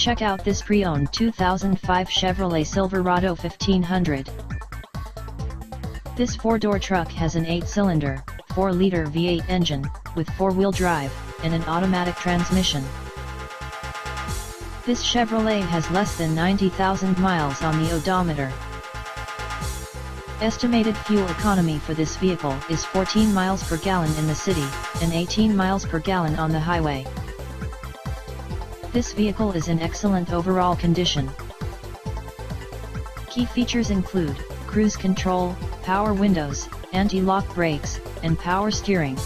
Check out this pre-owned 2005 Chevrolet Silverado 1500. This 4-door truck has an 8-cylinder, 4-liter V8 engine, with 4-wheel drive, and an automatic transmission. This Chevrolet has less than 90,000 miles on the odometer. Estimated fuel economy for this vehicle is 14 miles per gallon in the city, and 18 miles per gallon on the highway. This vehicle is in excellent overall condition. Key features include cruise control, power windows, anti-lock brakes, and power steering.